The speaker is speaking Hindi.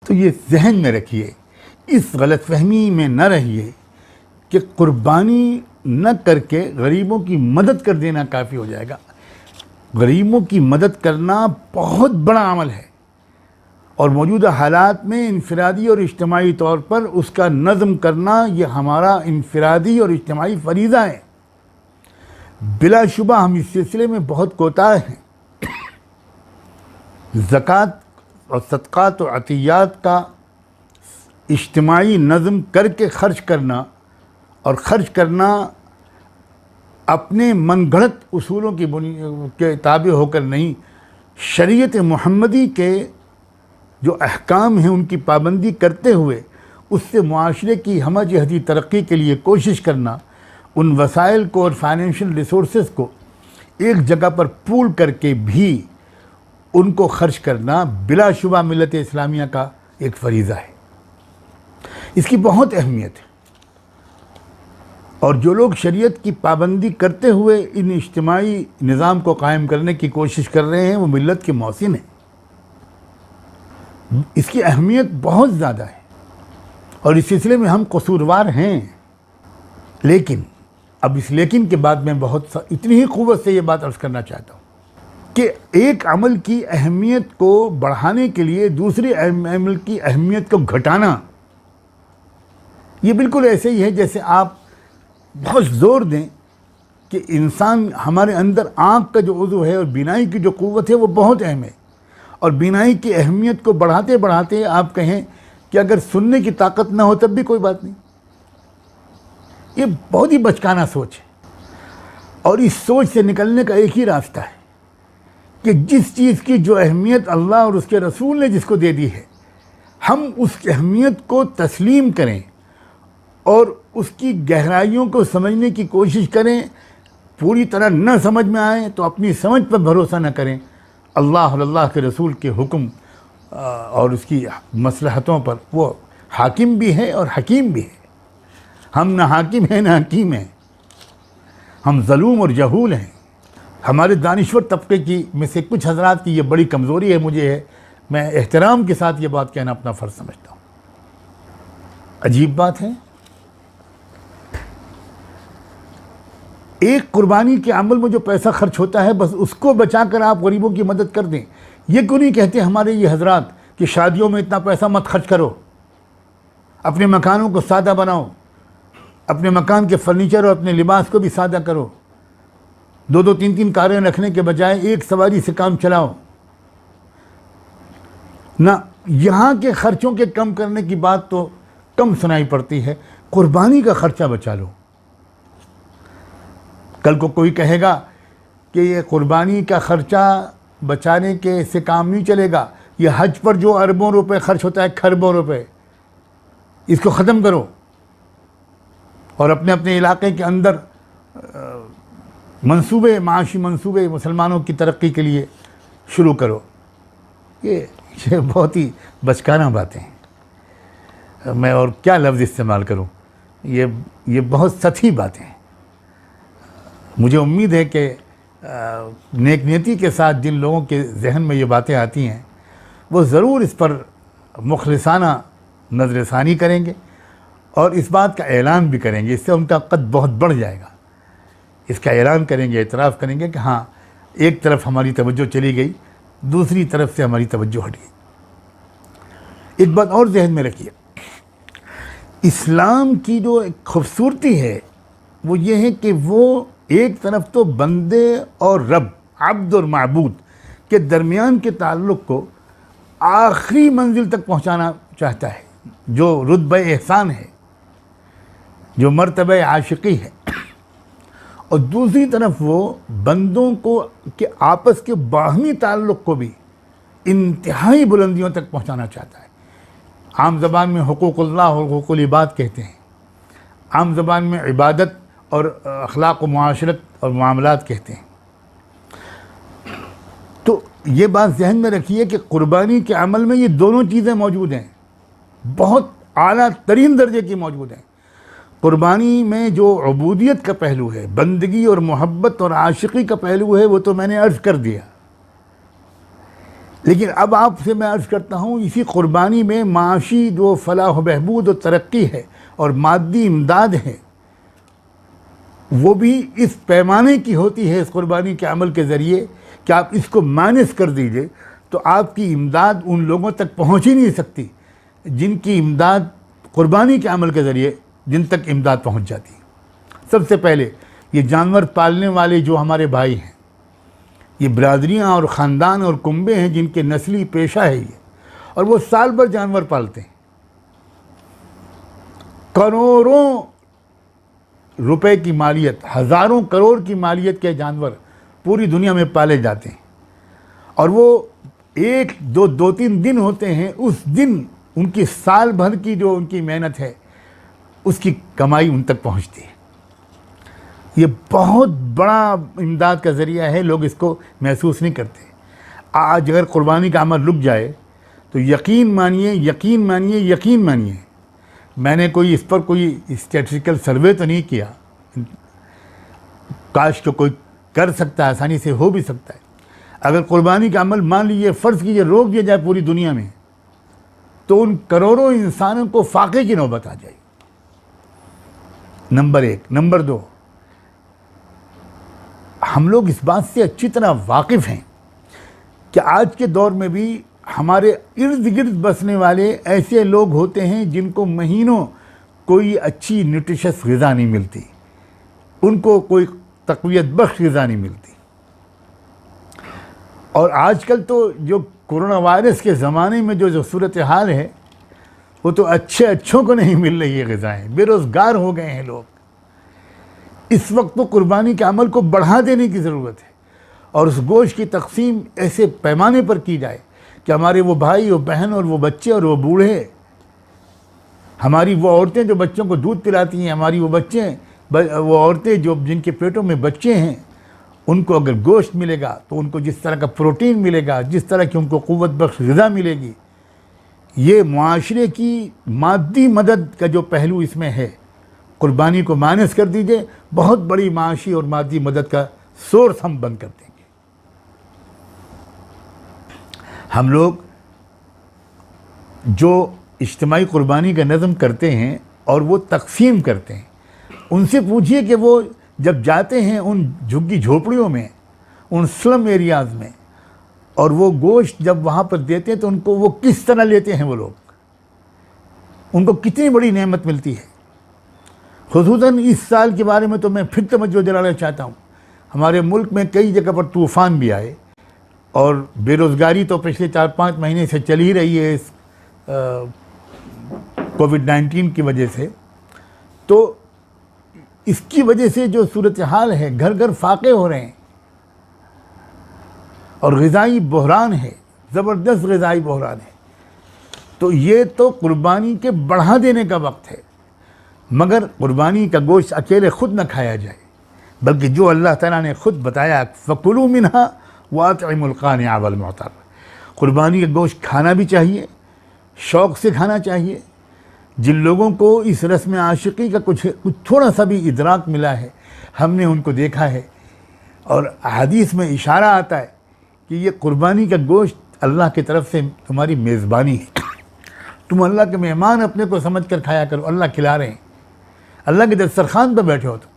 तो ये जहन में रखिए, इस गलतफहमी में न रहिए कि कुर्बानी न करके गरीबों की मदद कर देना काफ़ी हो जाएगा। गरीबों की मदद करना बहुत बड़ा अमल है और मौजूदा हालात में इनफरादी और इज्तिमाई तौर पर उसका नज़म करना ये हमारा इनफरादी और इज्तिमाई फरीज़ा है। बिलाशुबा हम इस सिलसिले में बहुत कोताह हैं। ज़कात और सदक़ात और अतियात का इज्तिमाई नज़म करके ख़र्च करना और ख़र्च करना अपने मनगढ़ंत उसूलों के ताबे होकर नहीं, शरीयत मुहम्मदी के जो अहकाम हैं उनकी पाबंदी करते हुए उससे मुआशरे की हमजहती तरक्की के लिए कोशिश करना, उन वसाइल को और फाइनेंशियल रिसोर्सेज को एक जगह पर पूल करके भी उनको खर्च करना बिलाशुबा मिल्लत इस्लामिया का एक फरीज़ा है। इसकी बहुत अहमियत है और जो लोग शरीयत की पाबंदी करते हुए इन इज्तिमाई निज़ाम को कायम करने की कोशिश कर रहे हैं वो मिल्लत के मौसिन हैं। इसकी अहमियत बहुत ज़्यादा है और इस सिलसिले में हम कसूरवार हैं। लेकिन अब इस लेकिन के बाद मैं इतनी ही क़ुव्वत से ये बात अर्ज़ करना चाहता हूँ कि एक अमल की अहमियत को बढ़ाने के लिए दूसरे अमल की अहमियत को घटाना, ये बिल्कुल ऐसे ही है जैसे आप बहुत ज़ोर दें कि इंसान, हमारे अंदर आँख का जो उज़्व है और बीनाई की जो क़ुव्वत है वो बहुत अहम है और बीनाई की अहमियत को बढ़ाते बढ़ाते आप कहें कि अगर सुनने की ताकत ना हो तब भी कोई बात नहीं। ये बहुत ही बचकाना सोच है और इस सोच से निकलने का एक ही रास्ता है कि जिस चीज़ की जो अहमियत अल्लाह और उसके रसूल ने जिसको दे दी है, हम उस अहमियत को तस्लीम करें और उसकी गहराइयों को समझने की कोशिश करें। पूरी तरह न समझ में आए तो अपनी समझ पर भरोसा न करें, अल्लाह और अल्लाह के रसूल के हुक्म और उसकी मसलहतों पर वो हाकिम भी है और हकीम भी है। हम न हाकिम हैं न हकीम हैं, हम ज़लूम और जहूल हैं। हमारे दानिश्वर तबके की में से कुछ हज़रात की ये बड़ी कमज़ोरी है, मुझे है, मैं एहतराम के साथ ये बात कहना अपना फ़र्ज़ समझता हूँ। अजीब बात है, एक कुर्बानी के अमल में जो पैसा खर्च होता है बस उसको बचाकर आप गरीबों की मदद कर दें। ये क्यों नहीं कहते हमारे ये हज़रात कि शादियों में इतना पैसा मत खर्च करो, अपने मकानों को सादा बनाओ, अपने मकान के फर्नीचर और अपने लिबास को भी सादा करो, 2-2 3-3 कारें रखने के बजाय एक सवारी से काम चलाओ ना। यहाँ के ख़र्चों के कम करने की बात तो कम सुनाई पड़ती है, कुर्बानी का ख़र्चा बचा लो। कल को कोई कहेगा कि ये कुर्बानी का ख़र्चा बचाने के से काम नहीं चलेगा, ये हज पर जो अरबों रुपए खर्च होता है, खरबों रुपए, इसको ख़त्म करो और अपने अपने इलाके के अंदर मंसूबे, माशी मंसूबे मुसलमानों की तरक्की के लिए शुरू करो। ये बहुत ही बचकाना बातें हैं, मैं और क्या लफ्ज़ इस्तेमाल करूं, ये बहुत सतही बातें हैं। मुझे उम्मीद है कि नेक नीयती के साथ जिन लोगों के जहन में ये बातें आती हैं वो ज़रूर इस पर मुखलिसाना नज़रसानी करेंगे और इस बात का ऐलान भी करेंगे। इससे उनका कद बहुत बढ़ जाएगा। इसका ऐलान करेंगे, एतराफ़ करेंगे कि हाँ, एक तरफ हमारी तवज्जो चली गई, दूसरी तरफ से हमारी तवज्जो हट गई। एक बात और जहन में रखिए, इस्लाम की जो एक खूबसूरती है वो ये है कि वो एक तरफ तो बंदे और रब, अब्द और माबूद के दरमियान के ताल्लुक़ को आखिरी मंजिल तक पहुँचाना चाहता है, जो रुतबा एहसान है, जो मर्तबा आशिकी है, और दूसरी तरफ वो बंदों को के आपस के बाहमी ताल्लुक़ को भी इंतहाई बुलंदियों तक पहुँचाना चाहता है। आम ज़बान में हुकूकुल्लाह और हुकूकुल इबाद कहते हैं, आम ज़बान में इबादत और अखलाक व मुआशरत और मामलात कहते हैं। तो ये बात जहन में रखिए कि कुर्बानी के अमल में ये दोनों चीज़ें मौजूद हैं, बहुत आला तरीन दर्जे की मौजूद हैं। कुर्बानी में जो उबूदियत का पहलू है, बंदगी और मोहब्बत और आशिकी का पहलू है, वो तो मैंने अर्ज़ कर दिया। लेकिन अब आपसे मैं अर्ज़ करता हूँ, इसी क़ुरबानी में माशी जो फलाह बहबूद और तरक्की है और मादी इमदाद है, वो भी इस पैमाने की होती है इस क़ुरबानी के अमल के ज़रिए कि आप इसको माइनस कर दीजिए तो आपकी इमदाद उन लोगों तक पहुँच ही नहीं सकती जिनकी इमदाद क़ुरबानी के अमल के ज़रिए जिन तक इमदाद पहुँच जाती है। सबसे पहले ये जानवर पालने वाले जो हमारे भाई हैं, ये बरादरियाँ और ख़ानदान और कुंबे हैं जिनके नस्ली पेशा है ये, और वो साल भर जानवर पालते हैं। करोड़ों रुपए की मालियत, हज़ारों करोड़ की मालियत के जानवर पूरी दुनिया में पाले जाते हैं, और वो एक दो तीन दिन होते हैं, उस दिन उनकी साल भर की जो उनकी मेहनत है उसकी कमाई उन तक पहुंचती है। ये बहुत बड़ा इमदाद का ज़रिया है, लोग इसको महसूस नहीं करते। आज अगर क़ुरबानी का अमल रुक जाए तो यकीन मानिए, मैंने कोई इस पर कोई स्टैटिस्टिकल सर्वे तो नहीं किया, काश तो कोई कर सकता है, आसानी से हो भी सकता है। अगर क़ुरबानी का अमल मान लीजिए फ़र्ज़ कीजिए रोक दिया जाए पूरी दुनिया में, तो उन करोड़ों इंसानों को फाके की नौबत आ जाएगी। नंबर एक। नंबर दो, हम लोग इस बात से अच्छी तरह वाकिफ़ हैं कि आज के दौर में भी हमारे इर्द गिर्द बसने वाले ऐसे लोग होते हैं जिनको महीनों कोई अच्छी न्यूट्रिशस ग़िज़ा नहीं मिलती, उनको कोई तक़वियत बख्श ग़िज़ा नहीं मिलती। और आजकल तो जो कोरोना वायरस के ज़माने में जो सूरत हाल है, वो तो अच्छों को नहीं मिल रही है ग़िज़ाएँ, बेरोज़गार हो गए हैं लोग। इस वक्त तो क़ुरबानी के अमल को बढ़ा देने की ज़रूरत है और उस गोश्त की तकसीम ऐसे पैमाने पर की जाए कि हमारे वो भाई और बहन और वो बच्चे और वो बूढ़े, हमारी वो औरतें जो बच्चों को दूध पिलाती हैं, हमारी वो औरतें जो जिनके पेटों में बच्चे हैं, उनको अगर गोश्त मिलेगा तो उनको जिस तरह का प्रोटीन मिलेगा, जिस तरह की उनको क़ुव्वत बख्श ग़िज़ा मिलेगी, ये मुआशरे की मादी मदद का जो पहलू इसमें है, क़ुरबानी को माइनस कर दीजिए, बहुत बड़ी माशी और मादी मदद का सोर्स हम बंद कर देंगे। हम लोग जो इज्तिमाई क़ुरबानी का नज़म करते हैं और वो तक़सीम करते हैं, उनसे पूछिए कि वो जब जाते हैं उन झुग्गी झोपड़ियों में, उन स्लम एरियाज़ में, और वो गोश्त जब वहाँ पर देते हैं तो उनको वो किस तरह लेते हैं वो लोग, उनको कितनी बड़ी नेमत मिलती है। ख़ुसूसन इस साल के बारे में तो मैं फिर तवज्जो दिलाना चाहता हूँ। हमारे मुल्क में कई जगह पर तूफ़ान भी आए और बेरोज़गारी तो पिछले 4-5 महीने से चल ही रही है इस कोविड-19 की वजह से। तो इसकी वजह से जो सूरत हाल है, घर घर फाके हो रहे हैं और ग़िज़ाई बहरान है, ज़बरदस्त ग़िज़ाई बहरान है। तो ये तो क़ुरबानी के बढ़ा देने का वक्त है, मगर क़ुरबानी का गोश्त अकेले ख़ुद न खाया जाए, बल्कि जो अल्लाह ताला ने ख़ुद बताया, फ़कुलू मिन्हा वातिमुल क़ानिअ वल मुअतर, क़ुरबानी का गोश्त खाना भी चाहिए, शौक़ से खाना चाहिए। जिन लोगों को इस रस्म आशिक़ी का कुछ थोड़ा सा भी इदराक मिला है, हमने उनको देखा है, और हदीस में इशारा आता है कि ये क़ुरबानी का गोश्त अल्लाह की तरफ से तुम्हारी मेज़बानी है, तुम अल्लाह के मेहमान अपने को समझ कर खाया करो। अल्लाह खिला रहे हैं, अल्लाह के दस्तरखान पर बैठे हो तुम।